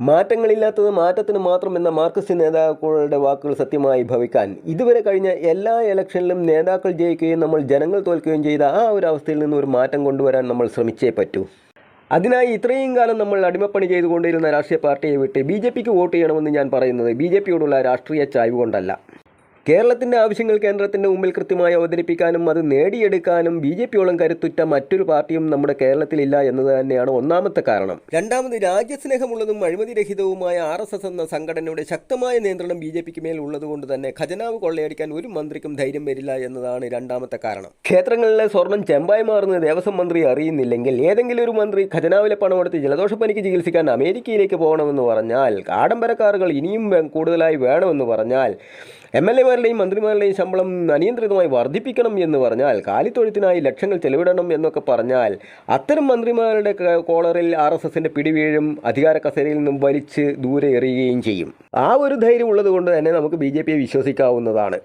മാറ്റങ്ങളില്ലാത്തത് മാറ്റത്തിന് മാത്രം എന്ന മാർക്സിസ്റ്റ് നേതാക്കളുടെ വാക്കുകൾ സത്യമായി ഭവിക്കാൻ ഇതുവരെ കഴിഞ്ഞ എല്ലാ ഇലക്ഷനിലും നേതാക്കൾ ജയിക്കുകയും നമ്മൾ ജനങ്ങൾ തോൽക്കുകയും ചെയ്ത ആ ഒരു അവസ്ഥയിൽ നിന്ന് ഒരു മാറ്റം കൊണ്ടുവരാൻ നമ്മൾ ശ്രമിച്ചേ പറ്റൂ. അതിനായി ഇത്രയും കാലം നമ്മൾ അടിമപ്പണി ചെയ്തുകൊണ്ടിരുന്ന രാഷ്ട്രീയ പാർട്ടിയെ വിട്ട് BJPക്ക് വോട്ട് ചെയ്യണമെന്ന് ഞാൻ പറയുന്നത് BJPയോടുള്ള രാഷ്ട്രീയ ചായ്വ് കൊണ്ടല്ല. കേരളത്തിൻ്റെ ആവശ്യങ്ങൾ കേന്ദ്രത്തിൻ്റെ മുമ്പിൽ കൃത്യമായി അവതരിപ്പിക്കാനും അത് നേടിയെടുക്കാനും BJPയോളം കരുത്തുറ്റ മറ്റൊരു പാർട്ടിയും നമ്മുടെ കേരളത്തിലില്ല എന്നത് തന്നെയാണ് ഒന്നാമത്തെ കാരണം. രണ്ടാമത്, രാജ്യസ്നേഹമുള്ളതും അഴിമതിരഹിതവുമായ RSS എന്ന സംഘടനയുടെ ശക്തമായ നിയന്ത്രണം BJPക്ക് മേൽ ഉള്ളതുകൊണ്ട് തന്നെ ഖജനാവ് കൊള്ളയടിക്കാൻ ഒരു മന്ത്രിക്കും ധൈര്യം വരില്ല എന്നതാണ് രണ്ടാമത്തെ കാരണം. ക്ഷേത്രങ്ങളിലെ സ്വർണം ചെമ്പായി മാറുന്നത് ദേവസ്വം മന്ത്രി അറിയുന്നില്ലെങ്കിൽ ഏതെങ്കിലും ഒരു മന്ത്രി ഖജനാവിലെ പണമെടുത്ത് ജലദോഷപ്പനിക്ക് ചികിത്സിക്കാൻ അമേരിക്കയിലേക്ക് പോകണമെന്ന് പറഞ്ഞാൽ, ആഡംബരക്കാറുകൾ ഇനിയും കൂടുതലായി വേണമെന്ന് പറഞ്ഞാൽ, MLA-മാരുടെയും മന്ത്രിമാരുടെയും ശമ്പളം അനിയന്ത്രിതമായി വർദ്ധിപ്പിക്കണം എന്ന് പറഞ്ഞാൽ, കാലിത്തൊഴുത്തിനായി ലക്ഷങ്ങൾ ചെലവിടണം എന്നൊക്കെ പറഞ്ഞാൽ അത്തരം മന്ത്രിമാരുടെ കോളറിൽ RSSന്റെ പിടിവീഴും, അധികാര കസേരയിൽ നിന്നും വലിച്ച് ദൂരെ എറിയുകയും ചെയ്യും. ആ ഒരു ധൈര്യം ഉള്ളത് കൊണ്ട് തന്നെ നമുക്ക് BJPയെ വിശ്വസിക്കാവുന്നതാണ്.